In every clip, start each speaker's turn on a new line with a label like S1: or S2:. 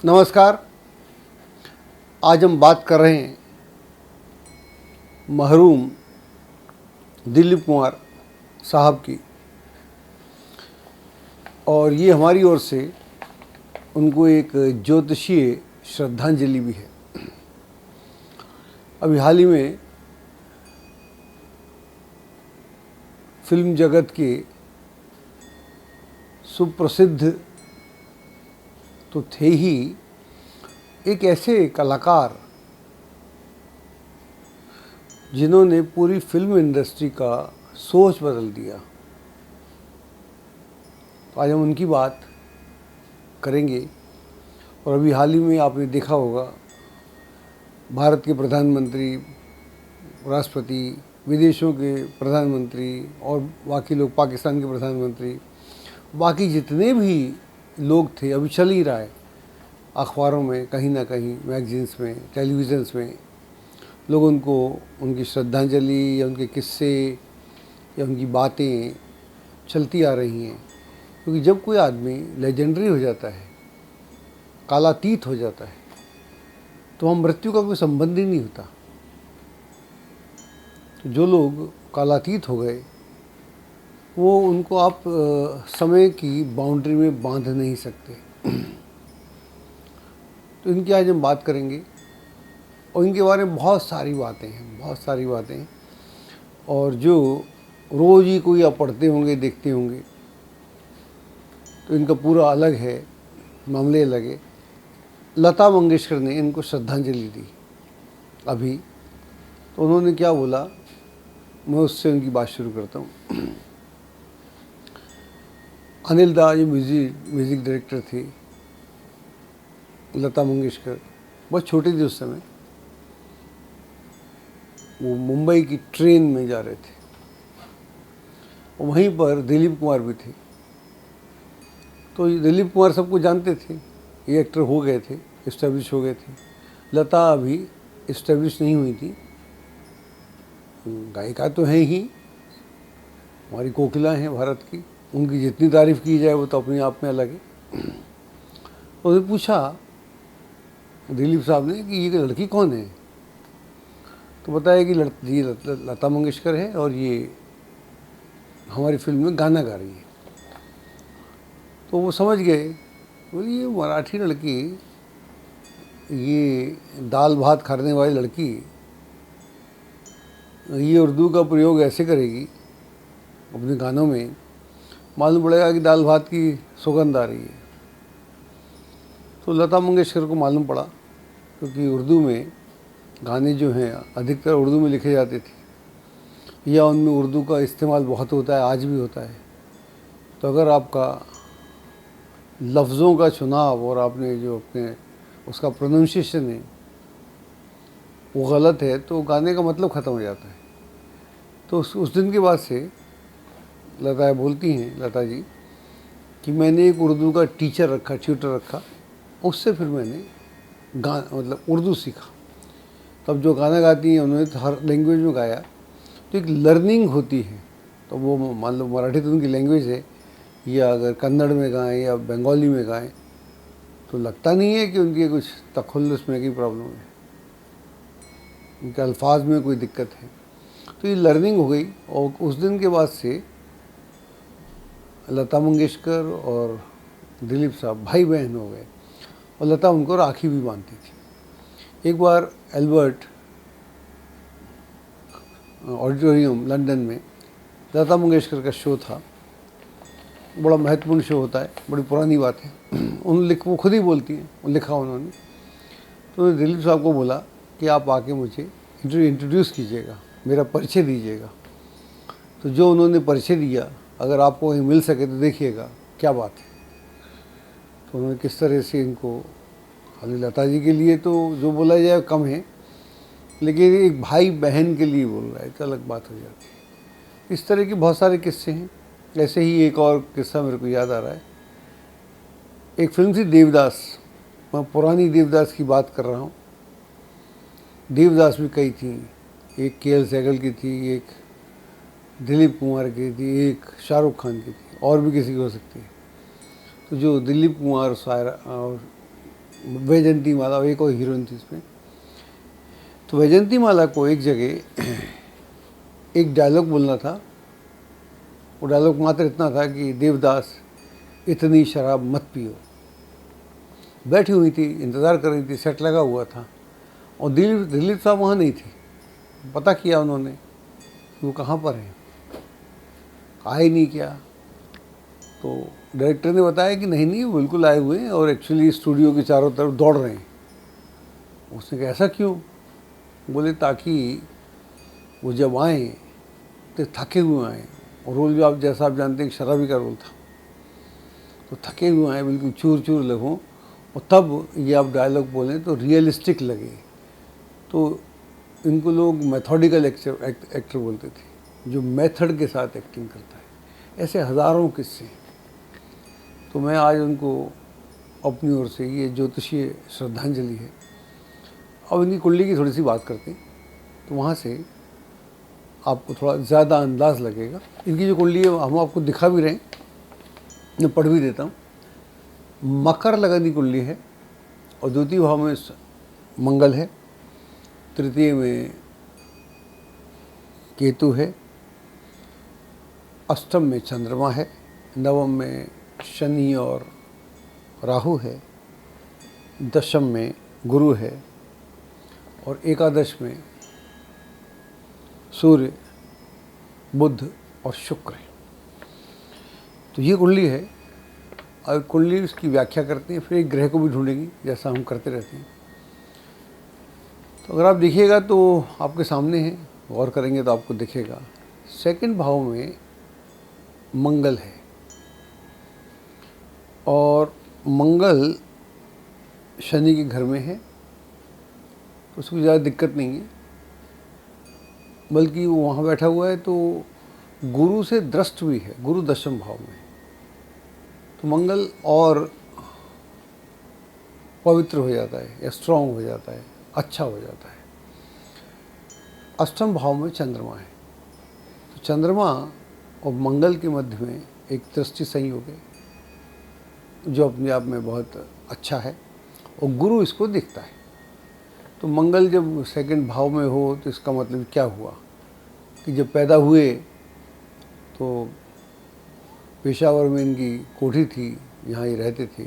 S1: नमस्कार। आज हम बात कर रहे हैं मरहूम दिलीप कुमार साहब की, और ये हमारी ओर से उनको एक ज्योतिषीय श्रद्धांजलि भी है। अभी हाल ही में फिल्म जगत के सुप्रसिद्ध तो थे ही, एक ऐसे कलाकार जिन्होंने पूरी फिल्म इंडस्ट्री का सोच बदल दिया। तो आज हम उनकी बात करेंगे। और अभी हाल ही में आपने देखा होगा, भारत के प्रधानमंत्री, राष्ट्रपति, विदेशों के प्रधानमंत्री और बाकी लोग, पाकिस्तान के प्रधानमंत्री, बाकी जितने भी लोग थे, अभी चल ही रहा है अखबारों में, कहीं ना कहीं मैगजीन्स में, टेलीविज़न्स में, लोग उनको उनकी श्रद्धांजलि या उनके किस्से या उनकी बातें चलती आ रही हैं। क्योंकि जब कोई आदमी लेजेंडरी हो जाता है, कालातीत हो जाता है, तो वहाँ मृत्यु का कोई संबंध ही नहीं होता। तो जो लोग कालातीत हो गए, वो उनको आप समय की बाउंड्री में बांध नहीं सकते। तो इनकी आज हम बात करेंगे और इनके बारे में बहुत सारी बातें हैं, और जो रोज़ ही कोई आप पढ़ते होंगे, देखते होंगे, तो इनका पूरा अलग है, मामले अलग है। लता मंगेशकर ने इनको श्रद्धांजलि दी अभी, तो उन्होंने क्या बोला, मैं उससे उनकी बात शुरू करता हूँ। अनिल दा जो म्यूज़िक डायरेक्टर थी, लता मंगेशकर बहुत छोटी थी उस समय। वो मुंबई की ट्रेन में जा रहे थे और वहीं पर दिलीप कुमार भी थे। तो ये दिलीप कुमार सबको जानते थे, ये एक्टर हो गए थे, इस्टेब्लिश हो गए थे। लता अभी इस्टेब्लिश नहीं हुई थी। गायिका तो हैं ही, हमारी कोकिला हैं भारत की, उनकी जितनी तारीफ़ की जाए वो तो अपने आप में अलग है। तो उन्हें पूछा दिलीप साहब ने कि ये लड़की कौन है। तो बताया कि ये लता मंगेशकर है और ये हमारी फिल्म में गाना गा रही है। तो वो समझ गए, बोले ये मराठी लड़की, ये दाल भात खाने वाली लड़की, ये उर्दू का प्रयोग ऐसे करेगी अपने गानों में, मालूम पड़ेगा कि दाल भात की सुगंध आ रही है। तो लता मंगेशकर को मालूम पड़ा, क्योंकि उर्दू में गाने जो हैं अधिकतर उर्दू में लिखे जाते थे, या उनमें उर्दू का इस्तेमाल बहुत होता है, आज भी होता है। तो अगर आपका लफ्ज़ों का चुनाव और आपने जो अपने उसका प्रोनाउंसिएशन है वो गलत है, तो गाने का मतलब ख़त्म हो जाता है। तो उस दिन के बाद से लता बोलती हैं, लता जी, कि मैंने एक उर्दू का टीचर रखा, ट्यूटर रखा, उससे फिर मैंने मतलब उर्दू सीखा। तब जो गाना गाती हैं, उन्होंने तो हर लैंग्वेज में गाया, तो एक लर्निंग होती है। तो वो मान लो मराठी तो उनकी लैंग्वेज है, या अगर कन्नड़ में गाएं या बंगाली में गाएं, तो लगता नहीं है कि उनके कुछ तखल्लुस में की प्रॉब्लम है, उनके अल्फाज में कोई दिक्कत है। तो ये लर्निंग हो गई, और उस दिन के बाद से लता मंगेशकर और दिलीप साहब भाई बहन हो गए, और लता उनको राखी भी बांधती थी। एक बार एल्बर्ट ऑडिटोरियम लंदन में लता मंगेशकर का शो था, बड़ा महत्वपूर्ण शो होता है, बड़ी पुरानी बात है। वो खुद ही बोलती हैं, लिखा उन्होंने। तो दिलीप साहब को बोला कि आप आके मुझे इंट्रोड्यूस कीजिएगा, मेरा परिचय दीजिएगा। तो जो उन्होंने परिचय दिया, अगर आपको कहीं मिल सके तो देखिएगा क्या बात है। तो उन्होंने किस तरह से इनको, खाली लता जी के लिए तो जो बोला जाए कम है, लेकिन एक भाई बहन के लिए बोल रहा है तो अलग बात हो जाती है। इस तरह के बहुत सारे किस्से हैं। ऐसे ही एक और किस्सा मेरे को याद आ रहा है। एक फिल्म थी देवदास, मैं पुरानी देवदास की बात कर रहा हूँ। देवदास भी कई थी, एक के.एल. सहगल की थी, एक दिलीप कुमार की थी, एक शाहरुख खान की थी, और भी किसी की हो सकती है। तो जो दिलीप कुमार और वैजयंती माला, एक और हीरोइन थी इसमें। तो वैजयंती माला को एक जगह एक डायलॉग बोलना था। वो डायलॉग मात्र इतना था कि देवदास इतनी शराब मत पियो। बैठी हुई थी, इंतज़ार कर रही थी, सेट लगा हुआ था और दिलीप साहब वहाँ नहीं थे। पता किया उन्होंने कि वो कहाँ पर हैं, कहा ही नहीं क्या। तो डायरेक्टर ने बताया कि नहीं नहीं, वो बिल्कुल आए हुए हैं और एक्चुअली स्टूडियो के चारों तरफ दौड़ रहे हैं। उसने कहा ऐसा क्यों? बोले ताकि वो जब आए तो थके हुए आए, और रोल जो आप जैसा आप जानते हैं शराबी का रोल था, तो थके हुए आए, बिल्कुल चूर चूर लगो, और तब ये आप डायलॉग बोलें तो रियलिस्टिक लगे। तो इनको लोग मेथोडिकल एक्टर बोलते थे, जो मेथड के साथ एक्टिंग करता है। ऐसे हज़ारों किस्से। तो मैं आज उनको अपनी ओर से ये ज्योतिषीय श्रद्धांजलि है। अब इनकी कुंडली की थोड़ी सी बात करते हैं, तो वहाँ से आपको थोड़ा ज़्यादा अंदाज़ लगेगा। इनकी जो कुंडली है हम आपको दिखा भी रहे हैं, मैं पढ़ भी देता हूँ। मकर लगन की कुंडली है और द्वितीय भाव में मंगल है, तृतीय में केतु है, अष्टम में चंद्रमा है, नवम में शनि और राहु है, दशम में गुरु है और एकादश में सूर्य, बुध और शुक्र है। तो ये कुंडली है। और कुंडली उसकी व्याख्या करते हैं, फिर एक ग्रह को भी ढूंढेंगे जैसा हम करते रहते हैं। तो अगर आप देखिएगा तो आपके सामने है, गौर करेंगे तो आपको दिखेगा सेकंड भाव में मंगल है और मंगल शनि के घर में है, तो उसको ज़्यादा दिक्कत नहीं है, बल्कि वो वहाँ बैठा हुआ है तो गुरु से दृष्ट भी है, गुरु दशम भाव में। तो मंगल और पवित्र हो जाता है या स्ट्रांग हो जाता है, अच्छा हो जाता है। अष्टम भाव में चंद्रमा है, तो चंद्रमा और मंगल के मध्य में एक दृष्टि संयोग है जो अपने आप में बहुत अच्छा है और गुरु इसको दिखता है। तो मंगल जब सेकंड भाव में हो तो इसका मतलब क्या हुआ कि जब पैदा हुए तो पेशावर में इनकी कोठी थी, यहाँ ही रहते थे।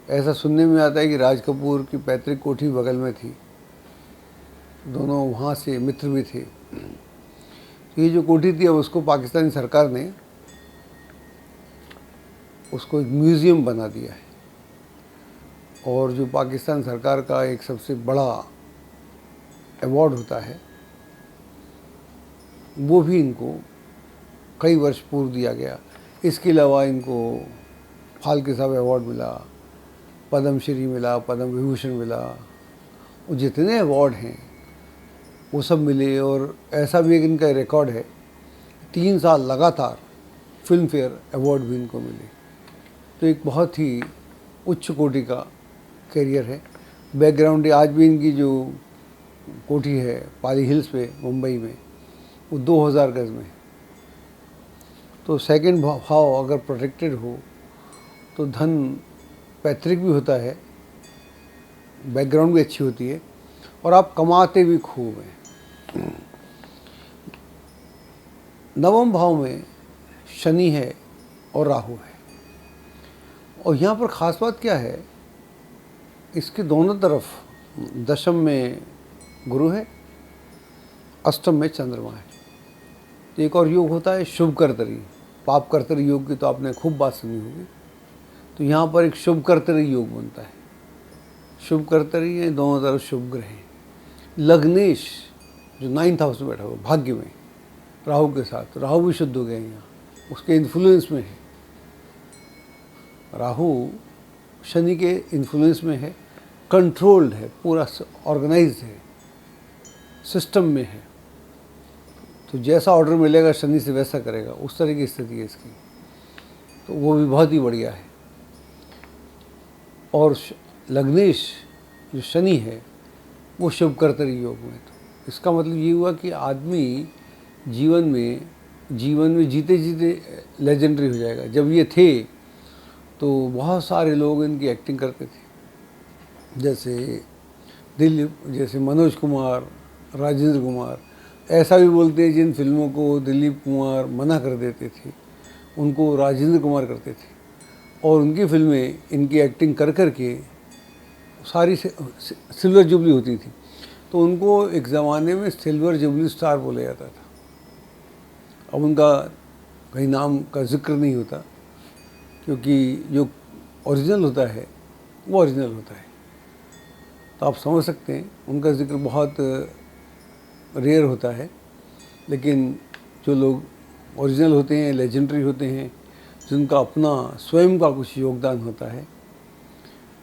S1: ऐसा सुनने में आता है कि राज कपूर की पैतृक कोठी बगल में थी, दोनों वहाँ से मित्र भी थे। तो ये जो कोठी थी अब उसको पाकिस्तानी सरकार ने उसको एक म्यूज़ियम बना दिया है, और जो पाकिस्तान सरकार का एक सबसे बड़ा अवार्ड होता है वो भी इनको कई वर्ष पूर्व दिया गया। इसके अलावा इनको फाल्के साहब अवार्ड मिला, पद्मश्री मिला, पद्म विभूषण मिला, वो जितने अवार्ड हैं वो सब मिले। और ऐसा भी एक इनका रिकॉर्ड है, 3 साल लगातार फिल्म फेयर अवार्ड भी इनको मिले। तो एक बहुत ही उच्च कोटि का करियर है। बैकग्राउंड आज भी इनकी जो कोठी है पाली हिल्स पे मुंबई में, वो 2000 गज में। तो सेकंड भाव अगर प्रोटेक्टेड हो तो धन पैतृक भी होता है, बैकग्राउंड भी अच्छी होती है और आप कमाते भी खूब हैं। नवम भाव में शनि है और राहु है, और यहाँ पर ख़ास बात क्या है, इसके दोनों तरफ दशम में गुरु है, अष्टम में चंद्रमा है। तो एक और योग होता है शुभ कर्तरी, पाप कर्तरी योग की तो आपने खूब बात सुनी होगी। तो यहाँ पर एक शुभ कर्तरी योग बनता है। शुभ कर्तरी है, दोनों तरफ शुभ ग्रह हैं। लग्नेश जो 9th हाउस में बैठा हुआ भाग्य में राहु के साथ, राहु भी शुद्ध हो गए यहाँ, उसके इन्फ्लुएंस में है। राहु शनि के इन्फ्लुएंस में है, कंट्रोल्ड है, पूरा ऑर्गेनाइज्ड है, सिस्टम में है। तो जैसा ऑर्डर मिलेगा शनि से वैसा करेगा, उस तरह की स्थिति है इसकी। तो वो भी बहुत ही बढ़िया है। और लग्नेश जो शनि है वो शुभ कर्तरी योग में। तो इसका मतलब ये हुआ कि आदमी जीवन में जीते जीते लेजेंडरी हो जाएगा। जब ये थे तो बहुत सारे लोग इनकी एक्टिंग करते थे, जैसे दिलीप, जैसे मनोज कुमार, राजेंद्र कुमार, ऐसा भी बोलते हैं जिन फिल्मों को दिलीप कुमार मना कर देते थे उनको राजेंद्र कुमार करते थे, और उनकी फिल्में इनकी एक्टिंग कर कर के सारी सिल्वर जुबली होती थी, तो उनको एक ज़माने में सिल्वर जुबली स्टार बोला जाता था। अब उनका कहीं नाम का जिक्र नहीं होता, क्योंकि जो ओरिजिनल होता है वो ओरिजिनल होता है। तो आप समझ सकते हैं उनका जिक्र बहुत रेयर होता है, लेकिन जो लोग ओरिजिनल होते हैं, लेजेंडरी होते हैं, जिनका अपना स्वयं का कुछ योगदान होता है,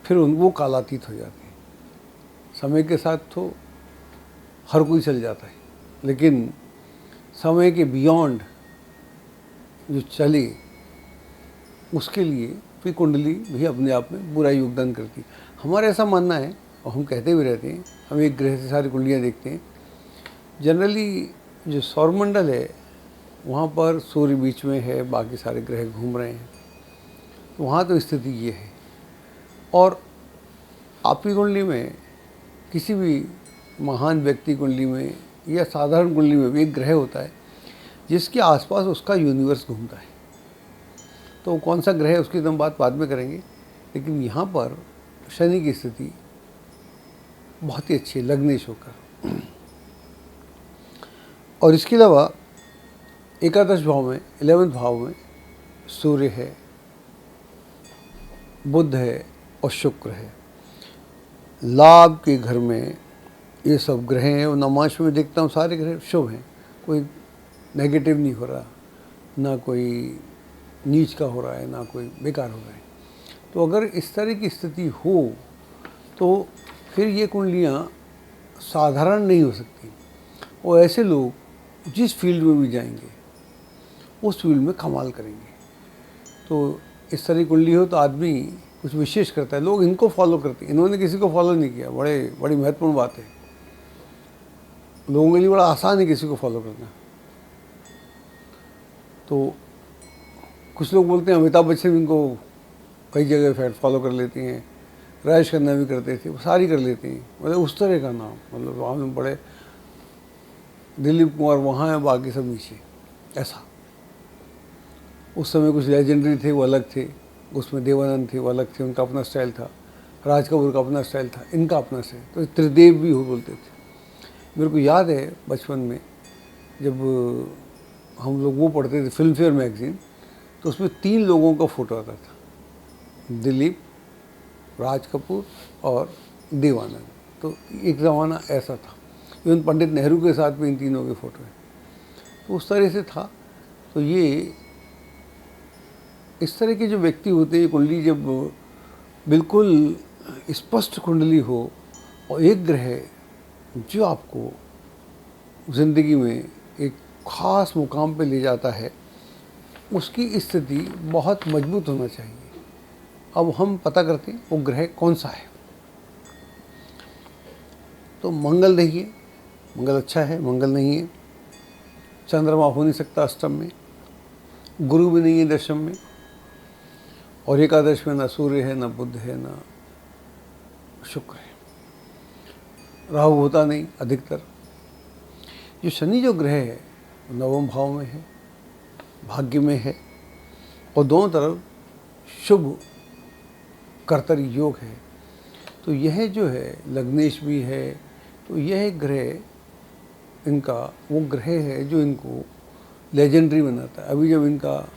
S1: फिर वो कालातीत हो जाते हैं। समय के साथ तो हर कोई चल जाता है, लेकिन समय के बियॉन्ड जो चले उसके लिए फिर कुंडली भी अपने आप में बुरा योगदान करती है। हमारा ऐसा मानना है, और हम कहते भी रहते हैं, हम एक ग्रह से सारी कुंडलियाँ देखते हैं। जनरली जो सौरमंडल है वहाँ पर सूर्य बीच में है, बाकी सारे ग्रह घूम रहे हैं, तो वहाँ तो स्थिति ये है। और आपकी कुंडली में, किसी भी महान व्यक्ति कुंडली में या साधारण कुंडली में भी एक ग्रह होता है जिसके आसपास उसका यूनिवर्स घूमता है। तो कौन सा ग्रह है उसकी तो हम बात बाद में करेंगे, लेकिन यहाँ पर शनि की स्थिति बहुत ही अच्छी है, लग्नेश होकर। और इसके अलावा एकादश भाव में, 11वें भाव में सूर्य है, बुध है और शुक्र है। लाभ के घर में ये सब ग्रह हैं, और नमाज में देखता हूँ सारे ग्रह शुभ हैं, कोई नेगेटिव नहीं हो रहा, ना कोई नीच का हो रहा है, ना कोई बेकार हो रहा है। तो अगर इस तरह की स्थिति हो तो फिर ये कुंडलियाँ साधारण नहीं हो सकती, और ऐसे लोग जिस फील्ड में भी जाएंगे उस फील्ड में कमाल करेंगे। तो इस तरह की कुंडली हो तो आदमी कुछ विशेष करता है, लोग इनको फॉलो करते हैं। इन्होंने किसी को फॉलो नहीं किया, बड़ी महत्वपूर्ण बात है। लोगों के लिए बड़ा आसान है किसी को फॉलो करना। तो कुछ लोग बोलते हैं अमिताभ बच्चन इनको कई जगह फॉलो कर लेती हैं, राजेश खन्ना भी करते थे, वो सारी कर लेती हैं, मतलब उस तरह का नाम, मतलब वहाँ में बड़े दिलीप कुमार वहाँ हैं, बाकी सब नीचे, ऐसा। उस समय कुछ लेजेंडरी थे वो अलग थे, उसमें देवानंद थे वो अलग थे, उनका अपना स्टाइल था, राज कपूर का अपना स्टाइल था, इनका अपना स्टाइल। तो त्रिदेव भी हो बोलते थे। मेरे को याद है बचपन में जब हम लोग वो पढ़ते थे फिल्म फेयर मैगजीन, तो उसमें 3 लोगों का फ़ोटो आता था, दिलीप, राज कपूर और देवानंद। तो एक ज़माना ऐसा था, इवन पंडित नेहरू के साथ में इन तीनों के फ़ोटो हैं। तो उस तरह से था। तो ये इस तरह के जो व्यक्ति होते हैं, कुंडली जब बिल्कुल स्पष्ट कुंडली हो और एक ग्रह जो आपको ज़िंदगी में एक ख़ास मुकाम पे ले जाता है, उसकी स्थिति बहुत मजबूत होना चाहिए। अब हम पता करते हैं वो ग्रह कौन सा है। तो मंगल देखिए, मंगल अच्छा है, मंगल नहीं है। चंद्रमा हो नहीं सकता अष्टम में, गुरु भी नहीं है दशम में, और एकादश में ना सूर्य है, ना बुध है, ना शुक्र है। राहु होता नहीं अधिकतर। जो शनि जो ग्रह है 9वें भाव में है, भाग्य में है, और दोनों तरफ शुभ कर्तरी योग है। तो यह जो है लग्नेश भी है, तो यह ग्रह इनका वो ग्रह है जो इनको लेजेंडरी बनाता है। अभी जब इनका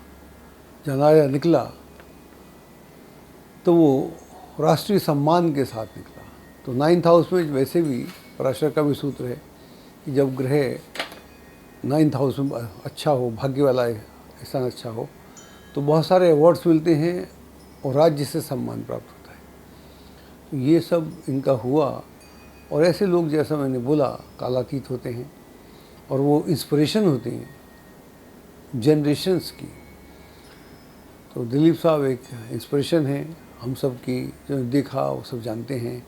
S1: जनाजा निकला तो वो राष्ट्रीय सम्मान के साथ निकला। तो 9th हाउस में वैसे भी पराशर का भी सूत्र है कि जब ग्रह 9th हाउस में अच्छा हो, भाग्य वाला स्थान अच्छा हो, तो बहुत सारे अवार्ड्स मिलते हैं और राज्य से सम्मान प्राप्त होता है। तो ये सब इनका हुआ, और ऐसे लोग जैसा मैंने बोला कालातीत होते हैं, और वो इंस्पिरेशन होते हैं जनरेशन्स की। तो दिलीप साहब एक इंस्पिरेशन है हम सब की, जो देखा वो सब जानते हैं।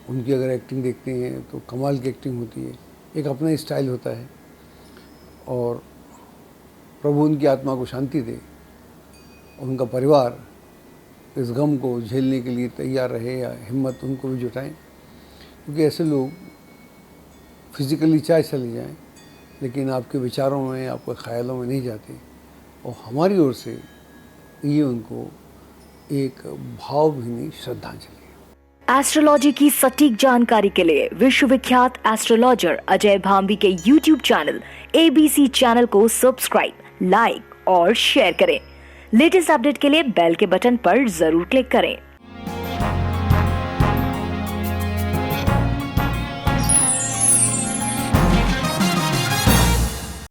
S1: उनकी अगर एक्टिंग देखते हैं तो कमाल की एक्टिंग होती है, एक अपना स्टाइल होता है। और प्रभु उनकी आत्मा को शांति दे, उनका परिवार इस गम को झेलने के लिए तैयार रहे या हिम्मत उनको भी जुटाएं, क्योंकि ऐसे लोग फिज़िकली चाहे चले जाएं लेकिन आपके विचारों में, आपके ख्यालों में नहीं जाते, और हमारी ओर से ये उनको एक भावभीनी श्रद्धांजलि है।
S2: एस्ट्रोलॉजी की सटीक जानकारी के लिए विश्वविख्यात एस्ट्रोलॉजर अजय भांबी के YouTube चैनल ABC चैनल को सब्सक्राइब, लाइक और शेयर करें। लेटेस्ट अपडेट के लिए बेल के बटन पर जरूर क्लिक करें।